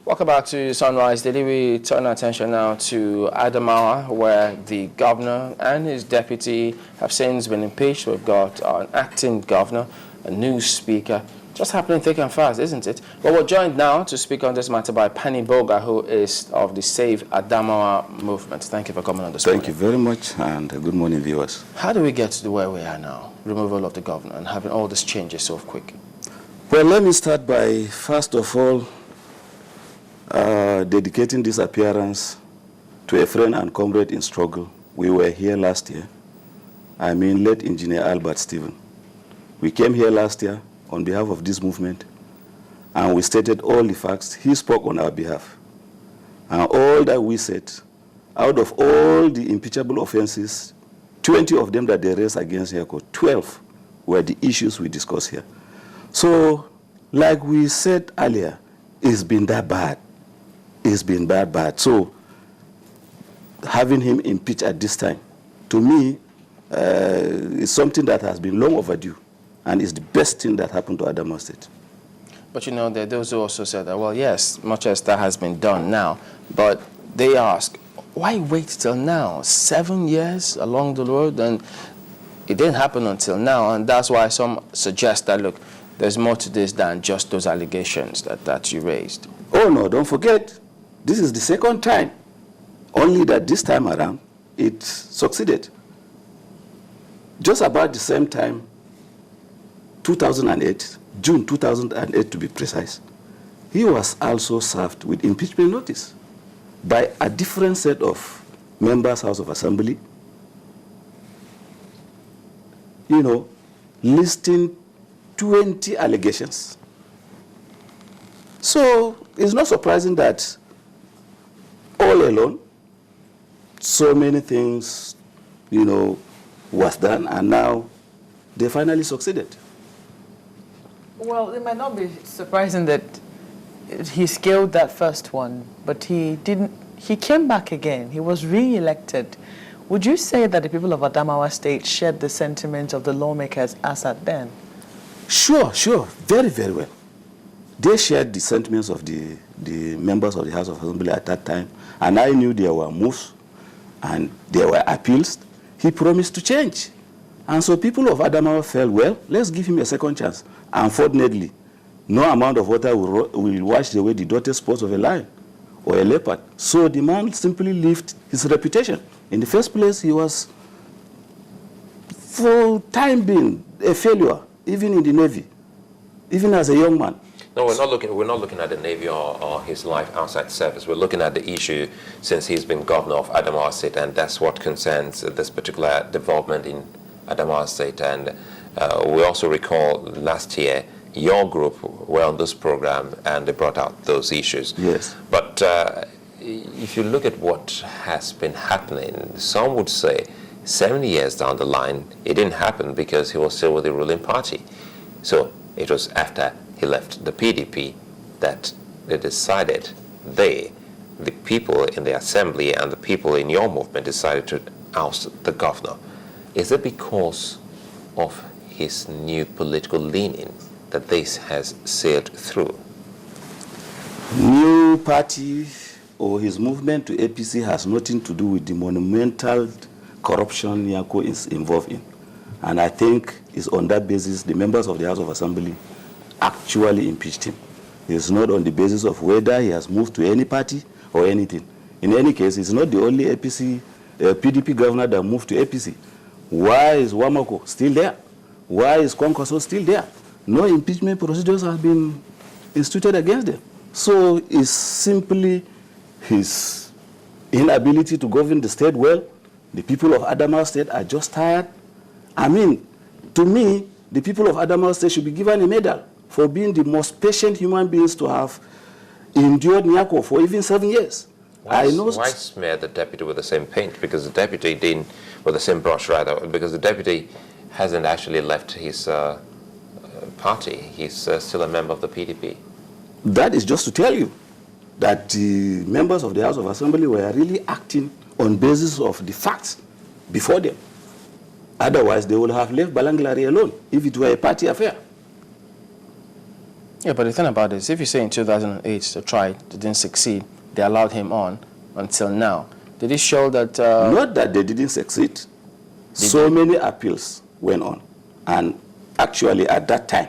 Welcome back to Sunrise Daily. We turn our attention now to Adamawa, where the governor and his deputy have since been impeached. We've got an acting governor, a new speaker. Just happening thick and fast, isn't it? Well, we're joined now to speak on this matter by Panny Boga, who is of the Save Adamawa movement. Thank you for coming on this morning. Thank you very much, and good morning, viewers. How do we get to where we are now, removal of the governor and having all these changes so quick? Well, let me start by, first of all, dedicating this appearance to a friend and comrade in struggle. We were here last year. I mean, late Engineer Albert Stephen. We came here last year on behalf of this movement, and we stated all the facts. He spoke on our behalf. And all that we said, out of all the impeachable offenses, 20 of them that they raised against Nyako, 12 were the issues we discussed here. So, like we said earlier, it's been that bad. It's been bad. So, having him impeached at this time, to me, is something that has been long overdue, and is the best thing that happened to Adamawa State. But you know, there are those who also said that, well, yes, much as that has been done now, but they ask, why wait till now? 7 years along the road, and it didn't happen until now, and that's why some suggest that, look, there's more to this than just those allegations that you raised. Oh, no, don't forget, this is the second time, only that this time around, it succeeded. Just about the same time, 2008, June 2008 to be precise, he was also served with impeachment notice by a different set of members, House of Assembly, you know, listing 20 allegations. So it's not surprising that all alone, so many things, you know, was done, and now they finally succeeded. Well, it might not be surprising that he scaled that first one, but he didn't. He came back again. He was re-elected. Would you say that the people of Adamawa State shared the sentiments of the lawmakers as at then? Sure. Very, very well. They shared the sentiments of the members of the House of Assembly at that time, and I knew there were moves and there were appeals. He promised to change. And so people of Adamawa felt, well, let's give him a second chance. Unfortunately, no amount of water will wash away the dirty spots of a lion or a leopard. So the man simply lived his reputation. In the first place, he was, for time being, a failure, even in the Navy, even as a young man. No, we're not looking at the Navy or his life outside service. We're looking at the issue since he's been governor of Adamawa State, and that's what concerns this particular development in Adamawa State. And we also recall last year your group were on this program and they brought out those issues. Yes. But if you look at what has been happening, some would say 70 years down the line, it didn't happen because he was still with the ruling party. So it was after he left the PDP that they decided, the people in the assembly and the people in your movement decided to oust the governor. Is it because of his new political leaning that this has sailed through? New party or his movement to APC has nothing to do with the monumental corruption Nyako is involved in. And I think it's on that basis the members of the House of Assembly actually impeached him. It's not on the basis of whether he has moved to any party or anything. In any case, he's not the only PDP governor that moved to APC. Why is Wamako still there? Why is Kwankwaso still there? No impeachment procedures have been instituted against them. So it's simply his inability to govern the state well. The people of Adamawa State are just tired. I mean, to me, the people of Adamawa State should be given a medal for being the most patient human beings to have endured Nyako for even 7 years. Why smear the deputy with the same paint? Because the deputy didn't, with the same brush rather, because the deputy hasn't actually left his party. He's still a member of the PDP. That is just to tell you that the members of the House of Assembly were really acting on basis of the facts before them. Otherwise, they would have left Balanglari alone if it were a party affair. Yeah, but the thing about this, if you say in 2008 they tried, they didn't succeed, they allowed him on until now. Did it show that... Not that they didn't succeed. So many appeals went on. And actually, at that time,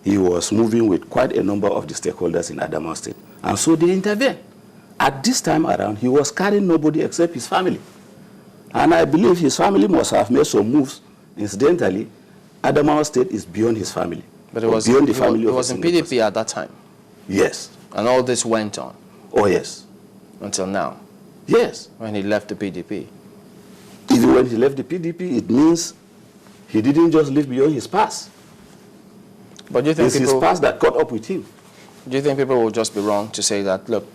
he was moving with quite a number of the stakeholders in Adamawa State. And so they intervened. At this time around, he was carrying nobody except his family. And I believe his family must have made some moves. Incidentally, Adamawa State is beyond his family. But it was, beyond the family it was in PDP at that time? Yes. And all this went on? Oh, yes. Until now? Yes. When he left the PDP? Even when he left the PDP, it means he didn't just live beyond his past. But do you think it's his past that caught up with him. Do you think people will just be wrong to say that, look,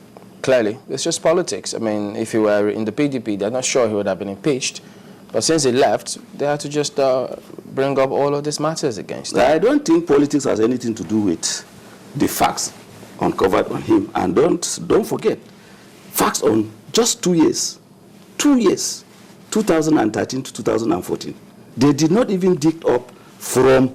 clearly, it's just politics? I mean, if he were in the PDP, they're not sure he would have been impeached. But since he left, they had to just bring up all of these matters against him. I don't think politics has anything to do with the facts uncovered on him. And don't forget, facts on just 2 years. 2 years, 2013 to 2014. They did not even dig up from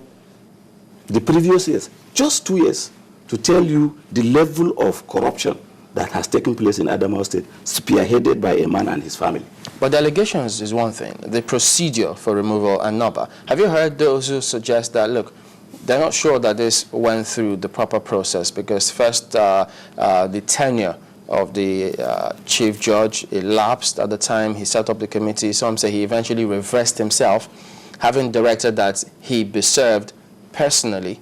the previous years, just 2 years, to tell you the level of corruption that has taken place in Adamawa State, spearheaded by a man and his family. But the allegations is one thing, the procedure for removal another. Have you heard those who suggest that, look, they're not sure that this went through the proper process because first the tenure of the chief judge elapsed at the time he set up the committee. Some say he eventually reversed himself, having directed that he be served personally,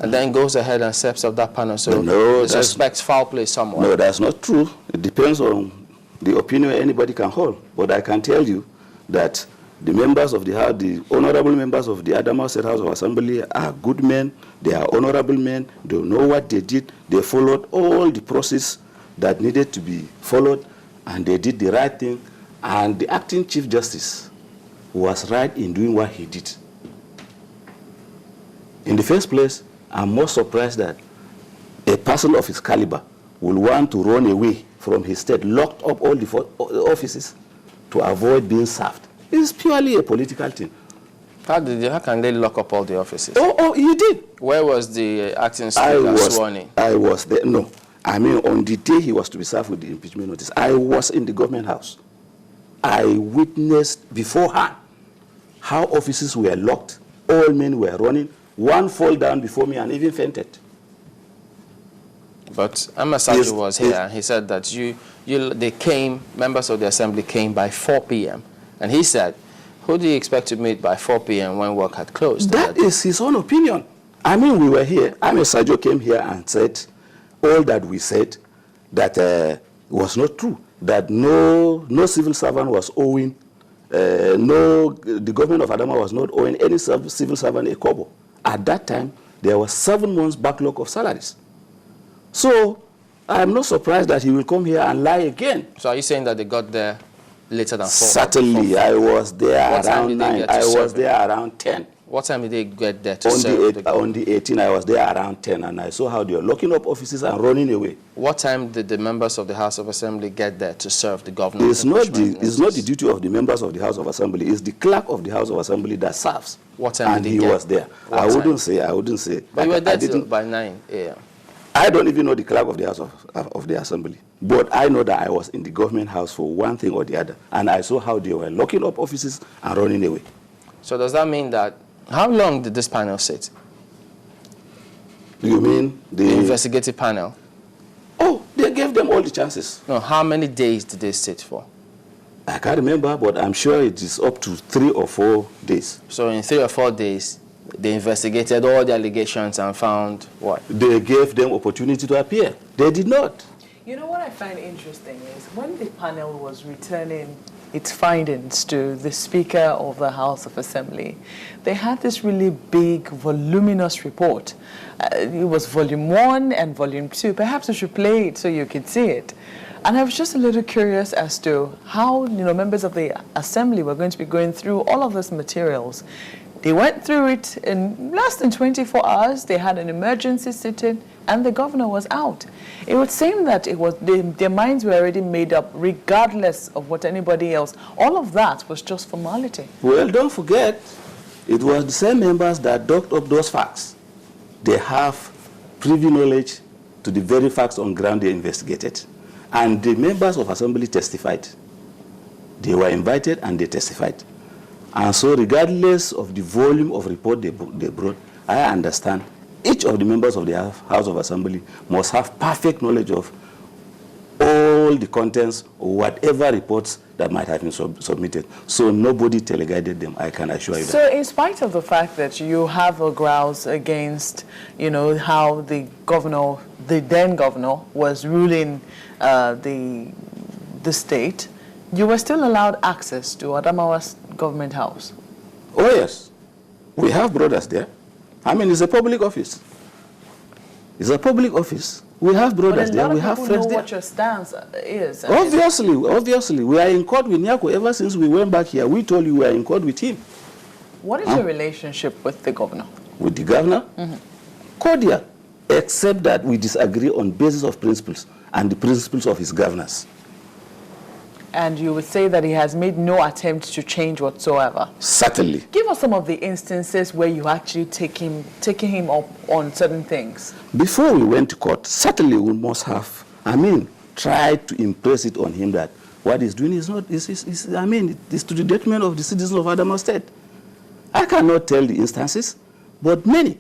and then goes ahead and steps up that panel. So no, suspects foul play somewhere. No, that's not true. It depends on the opinion anybody can hold. But I can tell you that the members of the House, the honorable members of the Adamawa State House of Assembly are good men. They are honorable men. They know what they did. They followed all the process that needed to be followed, and they did the right thing. And the acting Chief Justice was right in doing what he did. In the first place, I'm more surprised that a person of his caliber will want to run away from his state, locked up all the offices to avoid being served. It's purely a political thing. How can they lock up all the offices? Oh, you did. Where was the acting speaker sworn in? I was there. No, I mean on the day he was to be served with the impeachment notice, I was in the government house. I witnessed beforehand how offices were locked, all men were running. One fell down before me and even fainted. But Amasaju was here and he said that they came, members of the assembly came by 4 p.m. And he said, who do you expect to meet by 4 p.m. when work had closed? That is his own opinion. I mean, we were here. Amasaju came here and said all that we said that was not true. That no civil servant was owing, the government of Adamawa was not owing any civil servant a kobo. At that time, there was 7 months backlog of salaries. So I'm not surprised that he will come here and lie again. So are you saying that they got there later than 4? Certainly, I was there around 9. I was there around 10. What time did they get there to serve? On the 18th, I was there around 10, and I saw how they were locking up offices and running away. What time did the members of the House of Assembly get there to serve the governor? It's not the duty of the members of the House of Assembly. It's the clerk of the House of Assembly that serves. What time did he was there. I wouldn't say. But you were there by 9 a.m. I don't even know the clerk of the House of the Assembly. But I know that I was in the government house for one thing or the other. And I saw how they were locking up offices and running away. So does that mean that, how long did this panel sit? You mean the investigative panel? Oh, they gave them all the chances. No, how many days did they sit for? I can't remember, but I'm sure it is up to 3 or 4 days. So in 3 or 4 days, they investigated all the allegations and found what? They gave them opportunity to appear. They did not. You know what I find interesting is when the panel was returning its findings to the Speaker of the House of Assembly, they had this really big, voluminous report. It was volume 1 and volume 2. Perhaps I should play it so you can see it. And I was just a little curious as to how, members of the Assembly were going to be going through all of these materials. They went through it in less than 24 hours. They had an emergency sitting, and the governor was out. It would seem that it was their minds were already made up, regardless of what anybody else. All of that was just formality. Well, don't forget, it was the same members that dug up those facts. They have privy knowledge to the very facts on ground they investigated. And the members of assembly testified. They were invited and they testified. And so regardless of the volume of report they brought, I understand each of the members of the House of Assembly must have perfect knowledge of all the contents or whatever reports that might have been submitted. So nobody teleguided them, I can assure you that. So in spite of the fact that you have a grouse against, how the governor, the then governor, was ruling the state, you were still allowed access to Adamawa's government house? Oh yes, we have brothers there. I mean, it's a public office. It's a public office. We have brothers there, we have friends there. What your stance is. Obviously. We are in court with Nyako. Ever since we went back here, we told you we are in court with him. What is your relationship with the governor? With the governor? Cordial, except that we disagree on basis of principles and the principles of his governance. And you would say that he has made no attempt to change whatsoever? Certainly. Give us some of the instances where you actually taking him up on certain things. Before we went to court, certainly we must have, tried to impress it on him that what he's doing is not, it's to the detriment of the citizens of Adamawa State. I cannot tell the instances, but many.